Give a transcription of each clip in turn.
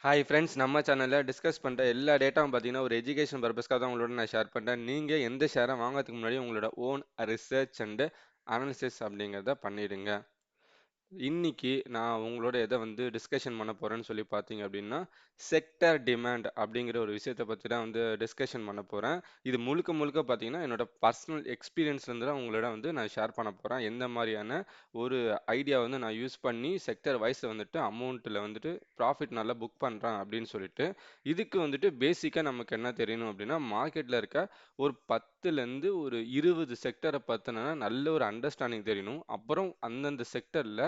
Hi friends, நம்ம சேனலில் discuss பண்ணுற எல்லா டேட்டாவும் பார்த்தீங்கன்னா ஒரு எஜுகேஷன் பர்பஸ்க்காக தான் உங்களோட நான் ஷேர் பண்ணுறேன். நீங்கள் எந்த ஷேரை வாங்குறதுக்கு முன்னாடி உங்களோட ஓன் ரிசர்ச் அண்டு அனாலிசிஸ் அப்படிங்கிறத பண்ணிடுங்க. இன்னைக்கு நான் உங்களோட எதை டிஸ்கஷன் பண்ண போறேன்னு சொல்லி பார்த்தீங்க அப்படின்னா, செக்டர் டிமாண்ட் அப்படிங்கிற ஒரு விஷயத்தை பற்றி தான் டிஸ்கஷன் பண்ண போறேன். இது முழுக்க முழுக்க பார்த்தீங்கன்னா என்னோட பர்சனல் எக்ஸ்பீரியன்ஸ்லேருந்து தான் உங்களோட நான் ஷேர் பண்ண போறேன். எந்த மாதிரியான ஒரு ஐடியா நான் யூஸ் பண்ணி செக்டர் வைஸ் அமௌண்ட்டில் ப்ராஃபிட் நல்லா புக் பண்ணுறேன் அப்படின்னு சொல்லிட்டு. இதுக்கு பேசிக்காக நமக்கு என்ன தெரியணும் அப்படின்னா, மார்க்கெட்டில் இருக்க ஒரு 10லேருந்து ஒரு 20 செக்டரை பற்றின நல்ல ஒரு அண்டர்ஸ்டாண்டிங் தெரியணும். அப்புறம் அந்தந்த செக்டரில்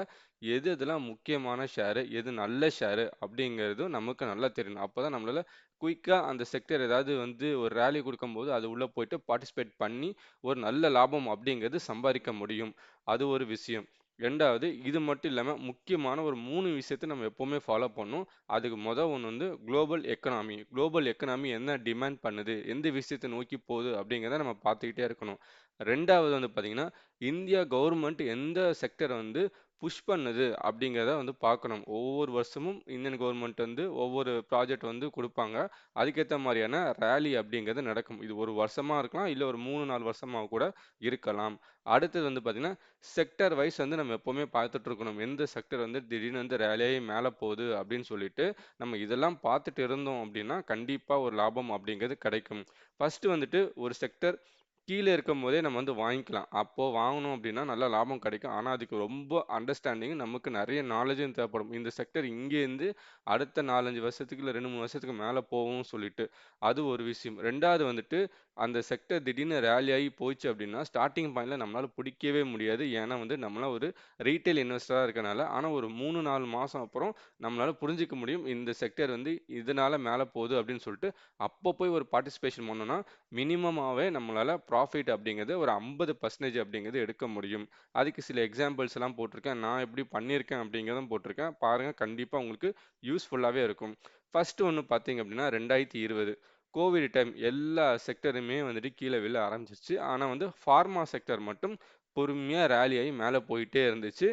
எது எதெல்லாம் முக்கியமான ஷேரு, எது நல்ல ஷேரு அப்படிங்கிறதும் நமக்கு நல்லா தெரியணும். அப்பதான் நம்மளால குயிக்கா அந்த செக்டர் ஏதாவது ஒரு ரேலி குடுக்கும்போது, அது உள்ள போயிட்டு பார்ட்டிசிபேட் பண்ணி, ஒரு நல்ல லாபம் அப்படிங்கிறது சம்பாதிக்க முடியும். அது ஒரு விஷயம். 2வது இது மட்டும் இல்லாம முக்கியமான ஒரு 3 விஷயத்த நம்ம எப்பவுமே ஃபாலோ பண்ணணும். அதுக்கு ஒண்ணு குளோபல் எக்கனாமி. குளோபல் எக்கனாமி என்ன டிமாண்ட் பண்ணுது? எந்த விஷயத்த நோக்கி போகுது? அப்படிங்கிறத நம்ம பார்த்துக்கிட்டே இருக்கணும். 2வது பார்த்தீங்கன்னா, இந்தியா கவர்மெண்ட் எந்த செக்டர புஷ் பண்ணுது அப்படிங்கிறத பார்க்கணும். ஒவ்வொரு வருஷமும் இந்தியன் கவர்மெண்ட் ஒவ்வொரு ப்ராஜெக்ட் குடுப்பாங்க. அதுக்கேத்த மாரியான ரேலி அப்படிங்கிறது நடக்கும். இது 1 வருஷமா இருக்கலாம், இல்ல ஒரு 3, 4 வருஷமா கூட இருக்கலாம். அடுத்தது பார்த்தீங்கன்னா, செக்டர் வைஸ் நம்ம எப்பவுமே பார்த்துட்டு இருக்கணும். எந்த செக்டர் திடீர்னு ரேலியாகி மேல போகுது அப்படின்னு சொல்லிட்டு, நம்ம இதெல்லாம் பார்த்துட்டு இருந்தோம் அப்படின்னா, கண்டிப்பா ஒரு லாபம் அப்படிங்கிறது கிடைக்கும். ஃபர்ஸ்ட் ஒரு செக்டர் கீழ இருக்கும்போதே நம்ம வாங்கிக்கலாம். அப்போ வாங்குனோம் அப்படின்னா, நல்ல லாபம் கிடைக்கும். ஆனா, அதுக்கு ரொம்ப அண்டர்ஸ்டாண்டிங் நமக்கு நெறைய நாலேட்ஜும் தேவைப்படும். இந்த செக்டர் இங்கேருந்து அடுத்த 4, 5 வருஷத்துக்கு இல்ல 2, 3 வருஷத்துக்கு மேல போகும்னு சொல்லிட்டு. அது ஒரு விஷயம். 2வது அந்த செக்டர் திடீர்னு ரேலி ஆகி போச்சு அப்படின்னா, ஸ்டார்ட்டிங் பாயிண்ட்ல நம்மளால பிடிக்கவே முடியாது. ஏன்னா நம்மலாம் ஒரு ரீட்டெயில் இன்வெஸ்டரா இருக்கனால. ஆனா, ஒரு 3, 4 மாசம் அப்புறம் நம்மளால புரிஞ்சுக்க முடியும். இந்த செக்டர் இதனால மேல போகுது அப்படின்னு சொல்லிட்டு. அப்போ போய் ஒரு பார்ட்டிசிபேஷன் பண்ணோம்னா, மினிமமாவே நம்மளால ப்ராஃபிட் அப்படிங்கிறது ஒரு 50% அப்படிங்கிறது எடுக்க முடியும். அதுக்கு சில எக்ஸாம்பிள்ஸ் எல்லாம் போட்டிருக்கேன். நான் எப்படி பண்ணியிருக்கேன் அப்படிங்கிறதும் போட்டிருக்கேன். பாருங்க, கண்டிப்பா உங்களுக்கு யூஸ்ஃபுல்லாவே இருக்கும். ஃபர்ஸ்ட் ஒண்ணு பார்த்தீங்க அப்படின்னா 2020 கோவிட் டைம் எல்லா செக்டருமே கீழ விழ ஆரம்பிச்சிருச்சு. ஆனா ஃபார்மா செக்டர் மட்டும் பொறுமையா ராலி ஆகி மேல போயிட்டே இருந்துச்சு.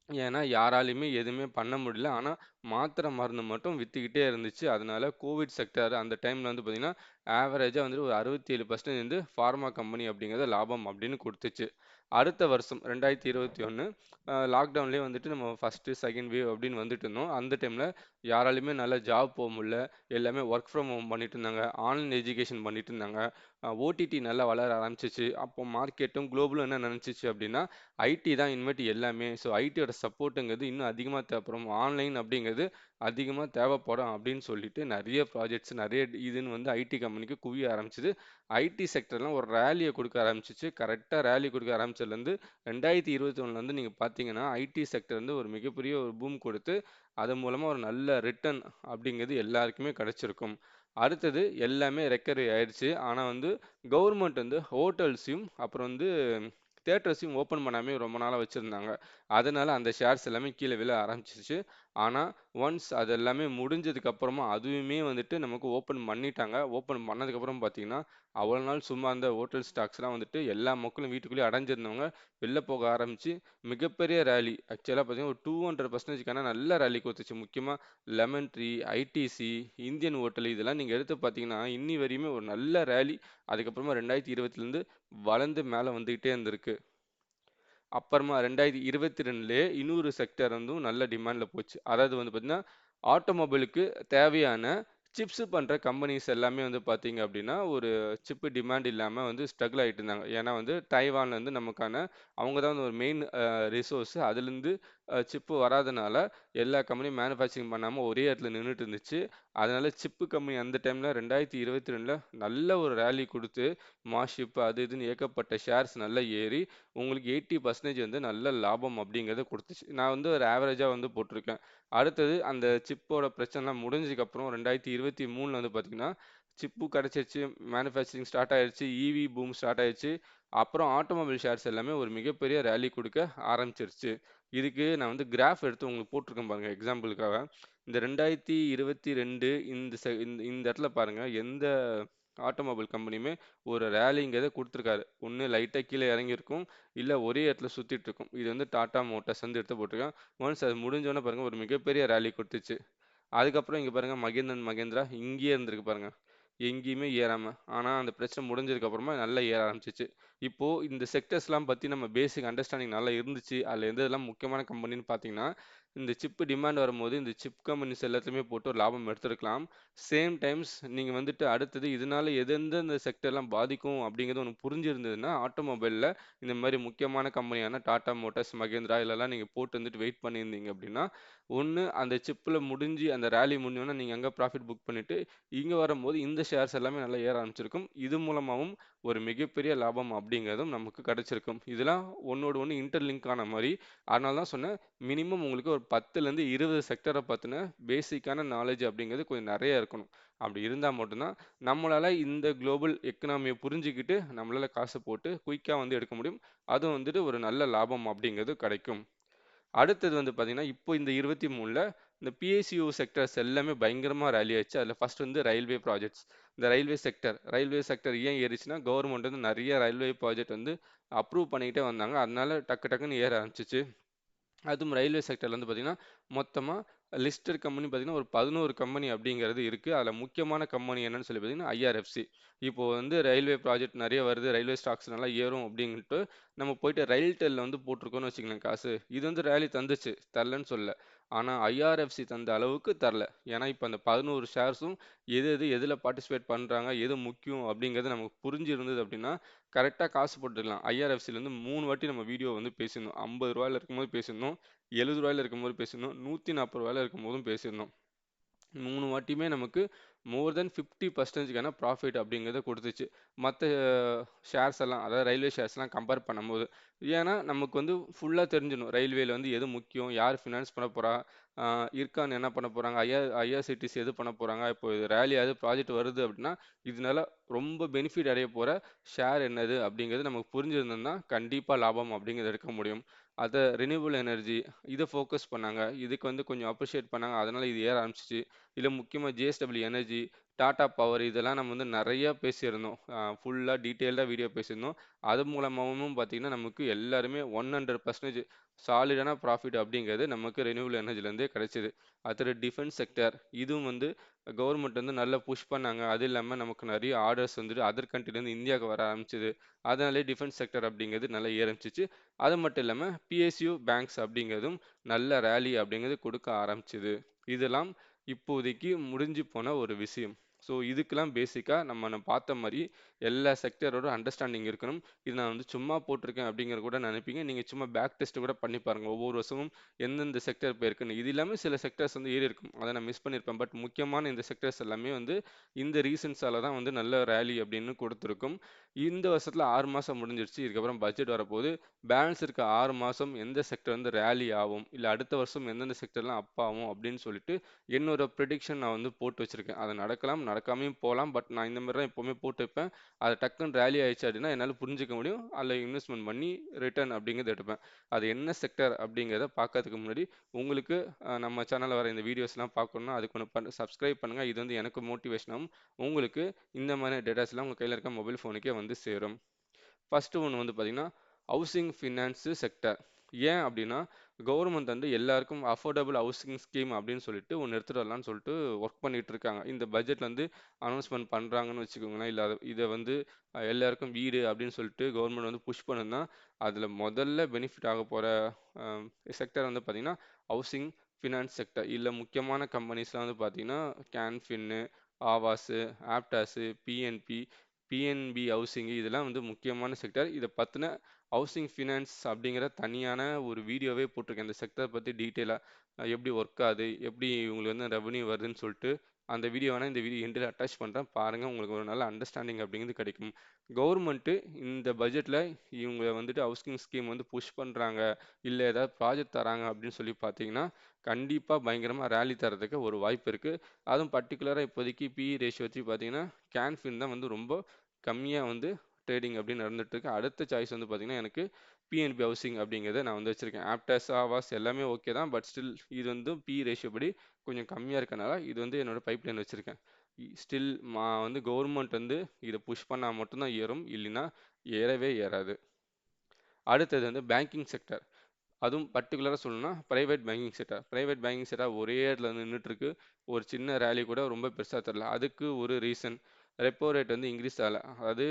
ஏன்னா, யாராலயுமே எதுவுமே பண்ண முடியல. ஆனா, மாத்திரை, மருந்து மட்டும் வித்துக்கிட்டே இருந்துச்சு. அதனால கோவிட் செக்டார் அந்த டைம்ல பார்த்தீங்கன்னா, ஆவரேஜா ஒரு 67% ஃபார்மா கம்பெனி அப்படிங்கிறது லாபம் அப்படின்னு குடுத்துச்சு. அடுத்த வருஷம் 2021 லாக்டவுன்லயே நம்ம ஃபர்ஸ்ட், செகண்ட் வேவ் அப்படின்னு வந்துட்டு இருந்தோம். அந்த டைம்ல யாராலயுமே நல்லா ஜாப் போ முடியல. எல்லாமே வொர்க் ஃப்ரம் ஹோம் பண்ணிட்டு இருந்தாங்க. ஆன்லைன் எஜுகேஷன் பண்ணிட்டு இருந்தாங்க. ஓடிடி நல்லா வளர ஆரம்பிச்சுச்சு. அப்போ மார்க்கெட்டும் குளோபலும் என்ன நினைச்சுச்சு அப்படின்னா, ஐடி தான் இனிமேட்டு எல்லாமே. ஸோ ஐடியோட சப்போர்ட்டுங்கிறது இன்னும் அதிகமா தேவைப்படும். ஆன்லைன் அப்படிங்கிறது அதிகமா தேவைப்படும் அப்படின்னு சொல்லிட்டு நெறைய ப்ராஜெக்ட்ஸ் நெறைய இதுன்னு ஐடி கம்பெனிக்கு குவிய ஆரம்பிச்சது. ஐடி செக்டர்லாம் ஒரு ரேலிய குடுக்க ஆரம்பிச்சுச்சு. கரெக்ட்டா ரேலி குடுக்க ஆரம்பிச்சதுலேருந்து 2021 நீங்க பார்த்தீங்கன்னா, ஐடி செக்டர் ஒரு மிகப்பெரிய ஒரு பூம் கொடுத்து, அதன் மூலமா ஒரு நல்ல ரிட்டர்ன் அப்படிங்கிறது எல்லாருக்குமே கிடைச்சிருக்கும். அடுத்தது எல்லாமே ரெக்கவரி ஆயிடுச்சு. ஆனா கவர்மெண்ட் ஹோட்டல்ஸையும் அப்புறம் தியேட்டர்ஸையும் ஓப்பன் பண்ணாமயே ரொம்ப நாளா வச்சிருந்தாங்க. அதனால அந்த ஷேர்ஸ் எல்லாமே கீழ விழ ஆரம்பிச்சுருச்சு. ஆனா, ஒன்ஸ் அது எல்லாமே முடிஞ்சதுக்கு அப்புறமா அதுவுமே நமக்கு ஓப்பன் பண்ணிட்டாங்க. ஓப்பன் பண்ணதுக்கப்புறம் பார்த்தீங்கன்னா, அவ்வளோ நாள் சும்மா இருந்த ஹோட்டல் ஸ்டாக்ஸ்லாம் எல்லா மக்களும் வீட்டுக்குள்ளேயே அடைஞ்சிருந்தவங்க, வெளில போக ஆரம்பிச்சு மிகப்பெரிய ராலி. ஆக்சுவலா பார்த்தீங்கன்னா, ஒரு 200%க்கான நல்ல ராலி குடுத்துச்சு. முக்கியமா lemon tree, ITC, Indian hotel இதெல்லாம் நீங்க எடுத்து பார்த்தீங்கன்னா, இன்னி வரையுமே ஒரு நல்ல ராலி. அதுக்கப்புறமா 2020லேருந்து வளர்ந்து மேல வந்துகிட்டே இருந்திருக்கு. அப்புறமா 2022லயே இன்னொரு செக்டார் நல்ல டிமாண்ட்ல போச்சு. அதாவது பார்த்தீங்கன்னா, ஆட்டோமொபைலுக்கு தேவையான சிப்ஸ் பண்ற கம்பெனிஸ் எல்லாமே பார்த்தீங்க அப்படின்னா, ஒரு சிப் டிமாண்ட் இல்லாம ஸ்ட்ரகிள் ஆயிட்டு இருந்தாங்க. ஏன்னா தைவான்ல நமக்கான அவங்க தான் ஒரு மெயின் ரிசோர்ஸ். அதுலேருந்து சிப் வராதனால எல்லா கம்பெனியும் மேனுஃபேக்சரிங் பண்ணாம ஒரே இடத்துல நின்னுட்டு இருந்துச்சு. அதனால சிப் கம்பெனி அந்த டைம்ல 2022ல நல்ல ஒரு ராலி குடுத்து, மாஷிப் அது இதுன்னு ஏகப்பட்ட ஷேர்ஸ் நல்லா ஏறி உங்களுக்கு 80% நல்ல லாபம் அப்படிங்கிறத குடுத்துச்சு. நான் ஒரு ஆவரேஜா போட்டிருக்கேன். அடுத்தது அந்த சிப்போட பிரச்சனைலாம் முடிஞ்சதுக்கப்புறம் 2023ல பார்த்தீங்கன்னா, சிப்பு கிடைச்சிருச்சு, மேனுஃபேக்சரிங் ஸ்டார்ட் ஆயிருச்சு, ஈவி பூம் ஸ்டார்ட் ஆயிருச்சு. அப்புறம் ஆட்டோமொபைல் ஷேர்ஸ் எல்லாமே ஒரு மிகப்பெரிய ராலி குடுக்க ஆரம்பிச்சிருச்சு. இதுக்கு நான் கிராஃப் எடுத்து உங்களுக்கு போட்டிருக்கேன் பாருங்க எக்ஸாம்பிளுக்காக. இந்த 2022 இந்த இடத்துல பாருங்க, எந்த ஆட்டோமொபைல் கம்பெனியுமே ஒரு ரேலிங்கிறத குடுத்துருக்காது. ஒண்ணு லைட்டா கீழ இறங்கியிருக்கும். இல்ல ஒரே இடத்துல சுத்திட்டு இருக்கும். இது டாடா மோட்டார்ஸ் எடுத்து போட்டிருக்கேன். ஒன்ஸ் அது முடிஞ்ச உடனே பாருங்க ஒரு மிகப்பெரிய ராலி குடுத்துச்சு. அதுக்கப்புறம் இங்க பாருங்க மகேந்திரன் மகேந்திரா இங்கேயே இருந்திருக்கு பாருங்க. எங்கேயுமே ஏறாம. ஆனா அந்த பிரச்சனை முடிஞ்சதுக்கு அப்புறமா நல்லா ஏற ஆரம்பிச்சுச்சு. இப்போ இந்த செக்டர்ஸ்லாம் பத்தி நம்ம பேசிக் அண்டர்ஸ்டாண்டிங் நல்லா இருந்துச்சு. அதுல எது எதெல்லாம் முக்கியமான கம்பெனின்னு பார்த்தீங்கன்னா, இந்த சிப் டிமாண்ட் வரும்போது இந்த சிப் கம்பெனிஸ் எல்லாத்துலயுமே போட்டு ஒரு லாபம் எடுத்திருக்கலாம். சேம் டைம்ஸ் நீங்க வந்துட்டு அடுத்தது இதனால எந்தெந்த செக்டர்லாம் பாதிக்கும் அப்படிங்கிறது ஒண்ணு புரிஞ்சிருந்ததுன்னா, ஆட்டோமொபைல்ல இந்த மாரி முக்கியமான கம்பெனியான டாடா மோட்டார்ஸ், மகேந்திரா இதுலலாம் நீங்க போட்டு வந்துட்டு வெயிட் பண்ணியிருந்தீங்க அப்படின்னா, ஒண்ணு அந்த சிப்ல முடிஞ்சு அந்த ராலி முடிஞ்சோனே நீங்க அங்க ப்ராஃபிட் புக் பண்ணிட்டு, இங்க வரும்போது இந்த ஷேர்ஸ் எல்லாமே நல்லா ஏற ஆரம்பிச்சிருக்கும். இது மூலமாவும் ஒரு மிகப்பெரிய லாபம் அப்படிங்கிறதும் நமக்கு கிடைச்சிருக்கும். இதெல்லாம் ஒண்ணோடு ஒண்ணு இன்டர்லிங்க் ஆன மாரி. அதனால தான் சொன்னேன், மினிமம் உங்களுக்கு ஒரு 10லேருந்து 20 செக்டர பத்தின பேசிக்கான நாலேட்ஜ் அப்படிங்கிறது கொஞ்சம் நெறைய இருக்கணும். அப்படி இருந்தா மட்டும் தான் நம்மளால இந்த குளோபல் எக்கனாமிய புரிஞ்சுக்கிட்டு, நம்மளால காசு போட்டு குயிக்கா வந்து எடுக்க முடியும். அதுவும் வந்துட்டு ஒரு நல்ல லாபம் அப்படிங்கிறது கிடைக்கும். அடுத்தது வந்து பார்த்தீங்கன்னா, இப்போ இந்த 23ல இந்த பிஎஸ்யூ செக்டர்ஸ் எல்லாமே பயங்கரமா ராலி ஆச்சு. அதில ஃபர்ஸ்ட் வந்து ரயில்வே ப்ராஜெக்ட்ஸ். இந்த ரயில்வே செக்டர் ஏன் ஏறிச்சுன்னா, கவர்மெண்ட் வந்து நெறைய ரயில்வே ப்ராஜெக்ட் வந்து அப்ரூவ் பண்ணிக்கிட்டே வந்தாங்க. அதனால டக்கு டக்குன்னு ஏற ஆரம்பிச்சுச்சு. அதுவும் ரயில்வே செக்டர்ல வந்து பார்த்தீங்கன்னா, மொத்தமா லிஸ்டட் கம்பெனி பார்த்தீங்கன்னா, ஒரு 11 கம்பெனி அப்படிங்கிறது இருக்கு. அதில முக்கியமான கம்பெனி என்னன்னு சொல்லி பார்த்தீங்கன்னா, ஐஆர்எஃப்சி. இப்போ வந்து ரயில்வே ப்ராஜெக்ட் நெறைய வருது. ரயில்வே ஸ்டாக்ஸ் நல்லா ஏறும் அப்படின்ட்டு நம்ம போயிட்டு ரயில்டெல்ல வந்து போட்டிருக்கோம்னு வச்சுக்கங்களேன் காசு. இது வந்து ரேலி தந்துச்சு. தரலன்னு சொல்லல. ஆனா ஐஆர்எஃப்சி தந்த அளவுக்கு தரல. ஏன்னா, இப்ப அந்த 11 ஷேர்ஸும் எது எது எதுல பார்ட்டிசிபேட் பண்றாங்க, எது முக்கியம் அப்படிங்கிறது நமக்கு புரிஞ்சிருந்தது அப்படின்னா, கரெக்ட்டா காசு போட்டுக்கலாம். ஐஆர்எஃப்சிலேருந்து 3 வாட்டி நம்ம வீடியோ வந்து பேசியிருந்தோம். ரூ. 50ல இருக்கும்போது பேசியிருந்தோம். ரூ. 70ல இருக்கும்போது பேசியிருந்தோம். ரூ. 140ல இருக்கும்போதும் பேசியிருந்தோம். 3 வாட்டியுமே நமக்கு மோர் தென் 50%க்கான ப்ராஃபிட் அப்படிங்கிறத குடுத்துச்சு. மத்த ஷேர்ஸ் எல்லாம் அதாவது ரயில்வே ஷேர்ஸ்லாம் கம்பேர் பண்ணும்போது. ஏன்னா, நமக்கு வந்து ஃபுல்லா தெரிஞ்சிடணும். ரயில்வேல வந்து எது முக்கியம்? யார் ஃபினான்ஸ் பண்ண போறா? அ இர்கான் என்ன பண்ண போறாங்க? ஐஆர்சிடிசி எது பண்ண போறாங்க? இப்போ ரேலி எது ப்ராஜெக்ட் வருது அப்படின்னா, இதனால ரொம்ப பெனிஃபிட் அடைய போற ஷேர் என்னது? அப்படிங்கிறது நமக்கு புரிஞ்சிருந்ததுன்னா, கண்டிப்பா லாபம் அப்படிங்கிறத எடுக்க முடியும். அத ரினியூவபிள் எனர்ஜி இத ஃபோக்கஸ் பண்ணாங்க. இதுக்கு வந்து கொஞ்சம் அப்ரிஷியேட் பண்ணாங்க. அதனால இது ஏற ஆரம்பிச்சுச்சு. இதுல முக்கியமா ஜேஎஸ்டபிள்யூ எனர்ஜி, டாடா பவர் இதெல்லாம் நம்ம வந்து நெறைய பேசியிருந்தோம். ஃபுல்லா டீட்டெயில்டா வீடியோ பேசியிருந்தோம். அது மூலமாவும் பார்த்தீங்கன்னா, நமக்கு எல்லாருமே 100% சாலிடான ப்ராஃபிட் அப்படிங்கிறது நமக்கு ரெனியூவபிள் எனர்ஜிலேருந்தே கிடைச்சது. அடுத்தது டிஃபென்ஸ் செக்டார் இதுவும் வந்து கவர்மெண்ட் வந்து நல்லா புஷ் பண்ணாங்க. அது இல்லாம நமக்கு நெறைய ஆர்டர்ஸ் வந்துட்டு அதர் கண்ட்ரிலேருந்து இந்தியாவுக்கு வர ஆரம்பிச்சது. அதனாலேயே டிஃபென்ஸ் செக்டார் அப்படிங்கிறது நல்லா ஏற ஆரம்பிச்சுச்சு. அது மட்டும் இல்லாம பிஎஸ்யூ பேங்க்ஸ் அப்படிங்கிறதும் நல்ல ராலி அப்படிங்கிறது கொடுக்க ஆரம்பிச்சது. இதெல்லாம் இப்போதைக்கு முடிஞ்சு போன ஒரு விஷயம். ஸோ இதுக்கெல்லாம் பேசிக்கா நம்ம பார்த்த மாரி எல்லா செக்டரோட அண்டர்ஸ்டாண்டிங் இருக்கணும். இது நான் வந்து சும்மா போட்டிருக்கேன் அப்படிங்கிற கூட நினைப்பீங்க. நீங்க சும்மா பேக் டெஸ்ட் கூட பண்ணி பாருங்க. ஒவ்வொரு வருஷமும் எந்தெந்த செக்டர் போயிருக்குன்னு. இது இல்லாம சில செக்டர்ஸ் வந்து ஏறியிருக்கும். அத நான் மிஸ் பண்ணியிருப்பேன். பட் முக்கியமான இந்த செக்டர்ஸ் எல்லாமே வந்து இந்த ரீசன்ஸால தான் வந்து நல்ல ராலி அப்படின்னு கொடுத்துருக்கும். இந்த வருஷத்துல 6 மாசம் முடிஞ்சிருச்சு. இதுக்கப்புறம் பட்ஜெட் வரப்போகுது. பேலன்ஸ் இருக்க 6 மாசம் எந்த செக்டர் வந்து ராலி ஆகும், இல்ல அடுத்த வருஷம் எந்தெந்த செக்டர்லாம் அப் ஆகும் அப்படின்னு சொல்லிட்டு என்னோட ப்ரெடிக்ஷன் நான் வந்து போட்டு வச்சிருக்கேன். அது நடக்கலாம், நடக்காமயும் போலாம். பட் நான் இந்த மாதிரி தான் எப்பவுமே போட்டு வைப்பேன். அது டக்குன்னு ராலி ஆயிடுச்சு அப்படின்னா என்னால புரிஞ்சுக்க முடியும். அதில் இன்வெஸ்ட்மெண்ட் பண்ணி ரிட்டர்ன் அப்படிங்கிறத எடுப்பேன். அது என்ன செக்டர் அப்படிங்கிறத பார்க்கறதுக்கு முன்னாடி உங்களுக்கு நம்ம சேனல்ல வர இந்த வீடியோஸ்லாம் பார்க்கணும்னா அதுக்கு ஒன்று சப்ஸ்கிரைப் பண்ணுங்க. இது வந்து எனக்கு மோட்டிவேஷனாகவும் உங்களுக்கு இந்த மாதிரி டேட்டாஸ்லாம் உங்க கையில இருக்க மொபைல் ஃபோனுக்கே வந்து சேரும். ஃபர்ஸ்ட் ஒன்று வந்து பார்த்தீங்கன்னா, ஹவுசிங் ஃபினான்ஸ் செக்டர். ஏன் அப்படின்னா, கவர்மெண்ட் வந்து எல்லாருக்கும் அஃபோர்டபுள் ஹவுசிங் ஸ்கீம் அப்படின்னு சொல்லிட்டு ஒண்ணு எடுத்துட்டு வரலான்னு சொல்லிட்டு ஒர்க் பண்ணிட்டு இருக்காங்க. இந்த பட்ஜெட்ல வந்து அனௌன்ஸ்மென்ட் பண்றாங்கன்னு வச்சுக்கோங்களேன். இல்ல இத வந்து எல்லாருக்கும் வீடு அப்படின்னு சொல்லிட்டு கவர்மெண்ட் வந்து புஷ் பண்ணுதுன்னா, அதுல முதல்ல பெனிஃபிட் ஆக போற செக்டர் வந்து பார்த்தீங்கன்னா, ஹவுசிங் ஃபினான்ஸ் செக்டர். இல்ல முக்கியமான கம்பெனிஸ்லாம் வந்து பார்த்தீங்கன்னா, கேன் ஃபின்னு, ஆவாஸு, ஆப்டாஸு, பிஎன்பி, பிஎன்பி ஹவுசிங் இதெல்லாம் வந்து முக்கியமான செக்டர். இத பத்தின ஹவுசிங் ஃபினான்ஸ் அப்படிங்கிற தனியான ஒரு வீடியோவே போட்டிருக்கேன். இந்த செக்டர் பத்தி டீட்டெயிலா எப்படி ஒர்க் ஆகுது, எப்படி உங்களுக்கு வந்து ரெவென்யூ வருதுன்னு சொல்லிட்டு அந்த வீடியோ வேணா இந்த வீடியோ எண்டில் அட்டாச் பண்றேன். பாருங்க உங்களுக்கு ஒரு நல்ல அண்டர்ஸ்டாண்டிங் அப்படிங்கிறது கிடைக்கும். கவர்மெண்ட் இந்த பட்ஜெட்ல இவங்க வந்துட்டு ஹவுசிங் ஸ்கீம் வந்து புஷ் பண்றாங்க, இல்ல ஏதாவது ப்ராஜெக்ட் தராங்க அப்படின்னு சொல்லி பார்த்தீங்கன்னா, கண்டிப்பா பயங்கரமா ரேலி தரதுக்கு ஒரு வாய்ப்பு இருக்கு. அதுவும் பர்ட்டிகுலரா இப்போதைக்கு பிஇ ரேஷியோ வச்சு பார்த்தீங்கன்னா, கேன்ஃபின் தான் வந்து ரொம்ப கம்மியா வந்து ட்ரேடிங் அப்படின்னு நடந்துட்டு இருக்கு. அடுத்த சாய்ஸ் வந்து பார்த்தீங்கன்னா, எனக்கு பிஎன்பி ஹவுசிங் அப்படிங்கிறத நான் வந்து வச்சிருக்கேன். ஆப்டாஸ், ஆவாஸ் எல்லாமே ஓகே தான். பட் ஸ்டில் இது வந்து பிஇ ரேஷியோ படி கொஞ்சம் கம்மியா இருக்கனால இது வந்து என்னோட பைப்லைன் வச்சிருக்கேன். ஸ்டில் வந்து கவர்மெண்ட் வந்து இதை புஷ் பண்ணா மட்டும்தான் ஏறும். இல்லைன்னா ஏறவே ஏறாது. அடுத்தது வந்து பேங்கிங் செக்டர். அதுவும் பர்டிகுலராக சொல்லணும்னா private banking sector. Private banking sector ஒரே இடத்துல நின்றுட்டு இருக்கு. ஒரு சின்ன ரேலி கூட ரொம்ப பெருசாக தெரில. அதுக்கு ஒரு ரீசன் ரெப்போ ரேட் வந்து இன்க்ரீஸ் ஆகலை. அதாவது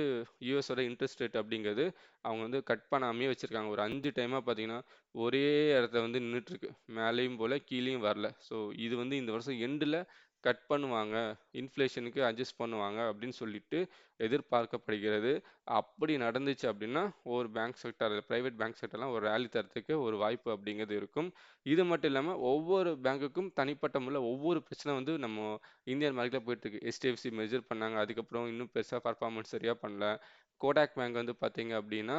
யூஎஸோட இன்ட்ரெஸ்ட் ரேட் அப்படிங்கிறது அவங்க வந்து கட் பண்ணாமையே வச்சுருக்காங்க. ஒரு 5 டைமாக பார்த்தீங்கன்னா ஒரே இடத்துல வந்து நின்றுட்டுருக்கு. மேலேயும் போல் கீழேயும் வரல. ஸோ இது வந்து இந்த வருஷம் எண்டில் கட் பண்ணுவாங்க, இன்ஃப்ளேஷனுக்கு அட்ஜஸ்ட் பண்ணுவாங்க அப்படின்னு சொல்லிட்டு எதிர்பார்க்கப்படுகிறது. அப்படி நடந்துச்சு அப்படின்னா ஒரு பேங்க் செக்டார், பிரைவேட் பேங்க் செக்டர்லாம் ஒரு ரேலி தரத்துக்கு ஒரு வாய்ப்பு அப்படிங்கிறது இருக்கும். இது மட்டும் இல்லாமல் ஒவ்வொரு பேங்க்குக்கும் தனிப்பட்ட முறையில் ஒவ்வொரு பிரச்சனை வந்து நம்ம இந்தியன் மார்க்கெட்டில் போயிட்டு இருக்கு. HDFC மெஜர் பண்ணாங்க, அதுக்கப்புறம் இன்னும் பெருசாக பர்ஃபார்மன்ஸ் சரியாக பண்ணல. கோடாக் பேங்க் வந்து பார்த்தீங்க அப்படின்னா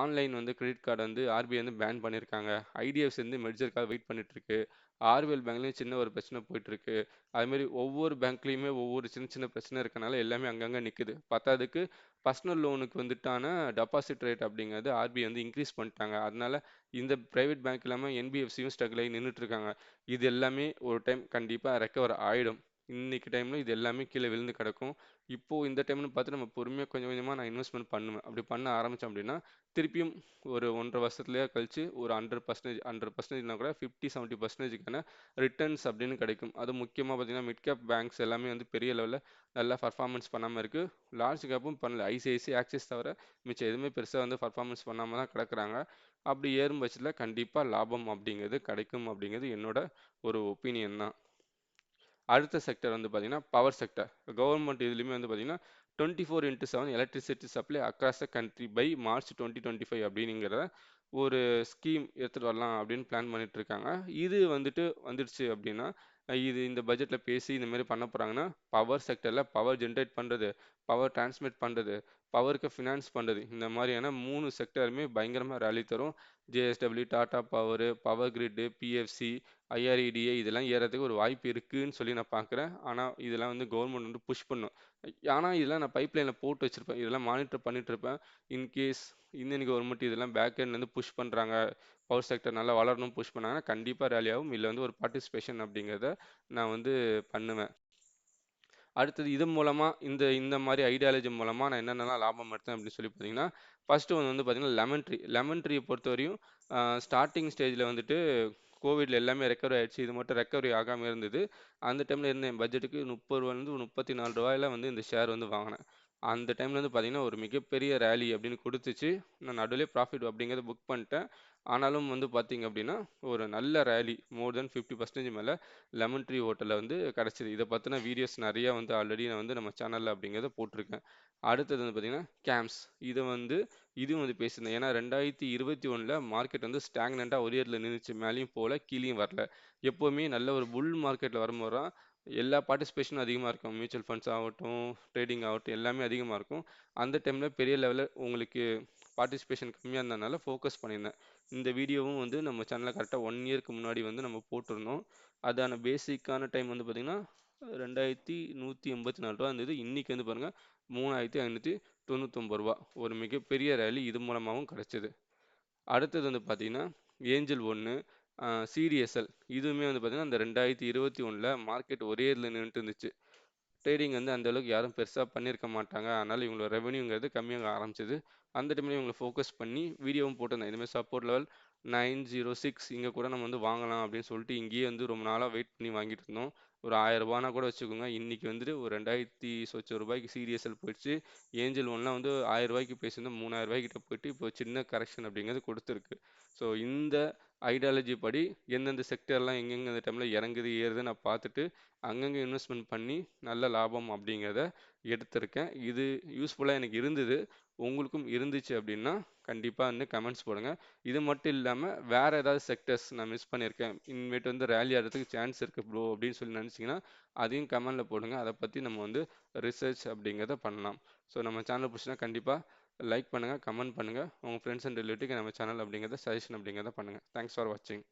ஆன்லைன் வந்து கிரெடிட் கார்டு வந்து ஆர்பிஐ வந்து பேன் பண்ணியிருக்காங்க. ஐடிஎஃப்சி வந்து மெர்ஜருக்காக வெயிட் பண்ணிட்டு இருக்கு. ஆர்பிஎல் பேங்க்லேயும் சின்ன ஒரு பிரச்சனை போயிட்டு இருக்கு. அதுமாரி ஒவ்வொரு பேங்க்லேயுமே ஒவ்வொரு சின்ன சின்ன பிரச்சனை இருக்கனால எல்லாமே அங்கங்கே நிற்குது. பத்தாததுக்கு பர்சனல் லோனுக்கு வந்துட்டான டெபாசிட் ரேட் அப்படிங்கிறது ஆர்பிஐ வந்து இன்க்ரீஸ் பண்ணிட்டாங்க. அதனால இந்த பிரைவேட் பேங்க் இல்லாமல் என்பிஎஃப்சியும் ஸ்ட்ரகிள் ஆகி நின்றுட்டு இருக்காங்க. இது எல்லாமே ஒரு டைம் கண்டிப்பாக ரெக்கவர் ஆகிடும். இன்னைக்கு டைமில் இது எல்லாமே கீழே விழுந்து கிடக்கும். இப்போது இந்த டைம்னு பார்த்து நம்ம பொறுமையாக கொஞ்சம் கொஞ்சமாக நான் இன்வெஸ்ட்மெண்ட் பண்ணுவேன். அப்படி பண்ண ஆரம்பித்தோம் அப்படின்னா திருப்பியும் ஒரு 1.5 வருஷத்துலேயே கழிச்சு ஒரு 100% கூட 50-70%க்கான ரிட்டர்ன்ஸ் அப்படின்னு கிடைக்கும். அது முக்கியமாக பார்த்தீங்கன்னா மிட் கேப் பேங்க்ஸ் எல்லாமே வந்து பெரிய லெவலில் நல்லா பர்ஃபார்மன்ஸ் பண்ணாமல் இருக்குது. லார்ஜ் கேப்பும் பண்ணல. ஐசிஐசி ஆக்சிஸ் தவிர மிச்சம் எதுவுமே பெருசாக வந்து பர்ஃபார்மன்ஸ் பண்ணாமல் தான் கிடக்குறாங்க. அப்படி ஏறும் பட்சத்தில் கண்டிப்பாக லாபம் அப்படிங்கிறது கிடைக்கும் அப்படிங்கிறது என்னோட ஒரு ஒப்பீனியன் தான். அடுத்த செக்டர் வந்து பார்த்தீங்கன்னா பவர் செக்டர். கவர்மெண்ட் இதுலேயுமே வந்து பார்த்தீங்கன்னா 24x7 electricity supply across the country by March 2025 அப்படிங்கிற ஒரு ஸ்கீம் எடுத்துகிட்டு வரலாம் அப்படின்னு பிளான் பண்ணிட்டு இருக்காங்க. இது வந்துடுச்சு அப்படின்னா இது இந்த பட்ஜெட்டில் பேசி இந்த மாதிரி பண்ண போகிறாங்கன்னா பவர் செக்டரில் பவர் ஜென்ரேட் பண்ணுறது, பவர் டிரான்ஸ்மிட் பண்ணுறது, பவருக்கு ஃபினான்ஸ் பண்ணுறது, இந்த மாதிரியான 3 செக்டருமே பயங்கரமாக ரேலி தரும். JSW, Tata power, power grid, PFC, IREDA இதெல்லாம் ஏறதுக்கு ஒரு வாய்ப்பு இருக்குன்னு சொல்லி நான் பார்க்குறேன். ஆனால் இதெல்லாம் வந்து கவர்மெண்ட் வந்து புஷ் பண்ணும். ஆனால் இதெல்லாம் நான் பைப்லைனில் போட்டு வச்சுருப்பேன். இதெல்லாம் மானிட்டர் பண்ணிட்டு இருப்பேன். இன்கேஸ் இந்தியன் கவர்மெண்ட் இதெல்லாம் பேக் எண்ட்லேருந்து புஷ் பண்ணுறாங்க, பவர் செக்டர் நல்லா வளரணும் புஷ் பண்ணாங்கன்னா கண்டிப்பாக ரேலி ஆகும். இல்லை வந்து ஒரு பார்ட்டிசிபேஷன் அப்படிங்கிறத நான் வந்து பண்ணுவேன். அடுத்தது இது மூலமாக இந்த மாதிரி ஐடியாலஜி மூலமாக நான் என்னென்னலாம் லாபம் எடுத்தேன் அப்படின்னு சொல்லி பார்த்தீங்கன்னா ஃபஸ்ட்டு ஒன்று வந்து பார்த்தீங்கன்னா லெமன் ட்ரீயை பொறுத்தவரையும் ஸ்டார்டிங் ஸ்டேஜில் வந்துட்டு கோவிட்ல எல்லாமே ரெக்கவரி ஆயிடுச்சு. இது மட்டும் ரெக்கவரி ஆகாமல் இருந்தது. அந்த டைமில் இருந்த என் பட்ஜெட்டுக்கு 30 ரூபாயிலிருந்து 34 ரூபாயில வந்து இந்த ஷேர் வந்து வாங்கினேன். அந்த டைம்ல வந்து பார்த்தீங்கன்னா ஒரு மிகப்பெரிய ரேலி அப்படின்னு கொடுத்துச்சு. நான் நடுவில் ப்ராஃபிட் அப்படிங்கிறத புக் பண்ணிட்டேன். ஆனாலும் வந்து பார்த்தீங்க அப்படின்னா ஒரு நல்ல ரேலி மோர் தென் 50% மேலே லெமன் ட்ரீ ஹோட்டலில் வந்து கிடச்சிது. இதை பற்றின வீடியோஸ் நிறையா வந்து ஆல்ரெடி நான் வந்து நம்ம சேனலில் அப்படிங்கிறத போட்டிருக்கேன். அடுத்தது வந்து பார்த்தீங்கன்னா கேம்ஸ். இதுவும் வந்து பேசியிருந்தேன். ஏன்னா 2021 மார்க்கெட் வந்து ஸ்டாக்னண்ட்டாக ஒரே இடத்துல நின்றுச்சு. மேலேயும் போகல, கீழேயும் வரல. எப்போவுமே நல்ல ஒரு புல் மார்க்கெட்டில் வரும்போது தான் எல்லா பார்ட்டிசிபேஷனும் அதிகமாக இருக்கும். மியூச்சுவல் ஃபண்ட்ஸ் ஆகட்டும், ட்ரேடிங் ஆகட்டும் எல்லாமே அதிகமாக இருக்கும். அந்த டைமில் பெரிய லெவலில் உங்களுக்கு பார்ட்டிசிபேஷன் கம்மியாக இருந்ததுனால ஃபோக்கஸ் பண்ணியிருந்தேன். இந்த வீடியோவும் வந்து நம்ம சேனலில் கரெக்டாக 1 இயருக்கு முன்னாடி வந்து நம்ம போட்டிருந்தோம். அதான பேசிக்கான டைம் வந்து பார்த்திங்கன்னா 2184 ரூபா இருந்தது. இன்றைக்கி வந்து பாருங்கள் 3599 ரூபா. ஒரு மிகப்பெரிய ரேலி இது மூலமாகவும் கிடச்சிது. அடுத்தது வந்து பார்த்தீங்கன்னா ஏஞ்சல் 1, சிடிஎஸ்எல் இதுவுமே வந்து பார்த்தீங்கன்னா இந்த 2021 மார்க்கெட் ஒரே இதில் நின்றுட்டு இருந்துச்சு. ட்ரேடிங் வந்து அந்த அளவுக்கு யாரும் பெருசாக பண்ணியிருக்க மாட்டாங்க. அதனால் இவங்களோட ரெவன்யூங்கிறது கம்மியாக ஆரம்பிச்சது. அந்த டைமில் இவங்களை ஃபோக்கஸ் பண்ணி வீடியோவும் போட்டிருந்தேன். இதுமாதிரி சப்போர்ட் லெவல் 906 இங்கே கூட நம்ம வந்து வாங்கலாம் அப்படின்னு சொல்லிட்டு இங்கேயே வந்து ரொம்ப நாளாக வெயிட் பண்ணி வாங்கிட்டு இருந்தோம். ஒரு 1000 ரூபானா கூட வச்சுக்கோங்க. இன்றைக்கி வந்துட்டு ஒரு 2000 சொச்ச ரூபாய்க்கு சிடிஎஸ்எல் போயிடுச்சு. ஏஞ்சல் 1 வந்து 1000 ரூபாய்க்கு பேசியிருந்தோம். 3000 ரூபாய்க்கிட்ட போயிட்டு இப்போ சின்ன கரெக்ஷன் அப்படிங்கிறது கொடுத்துருக்கு. ஸோ இந்த ஐடியாலஜி படி எந்தெந்த செக்டர்லாம் எங்கெங்கே இந்த டைமில் இறங்குது ஏறுது நான் பார்த்துட்டு அங்கங்கே இன்வெஸ்ட்மெண்ட் பண்ணி நல்ல லாபம் அப்படிங்கிறத எடுத்திருக்கேன். இது யூஸ்ஃபுல்லாக எனக்கு இருந்தது. உங்களுக்கும் இருந்துச்சு அப்படின்னா கண்டிப்பாக வந்து கமெண்ட்ஸ் போடுங்க. இது மட்டும் இல்லாமல் வேறு ஏதாவது செக்டர்ஸ் நான் மிஸ் பண்ணியிருக்கேன், இனிமேட்டு வந்து ரேலி ஆகிறதுக்கு சான்ஸ் இருக்குது ப்ரோ அப்படின்னு சொல்லி நினச்சிங்கன்னா அதையும் கமெண்டில் போடுங்க. அதை பற்றி நம்ம வந்து ரிசர்ச் அப்படிங்கிறத பண்ணலாம். ஸோ நம்ம சேனல் பிடிச்சினா கண்டிப்பாக லைக் பண்ணுங்கள், கமெண்ட் பண்ணுங்கள், உங்கள் ஃப்ரெண்ட்ஸ் அண்ட் ரிலேட்டிவ்க்கு நம்ம சேனல் அப்படிங்கிறத சஜஷன் அப்படிங்கிறத பண்ணுங்கள். தேங்க்ஸ் ஃபார் வாட்சிங்.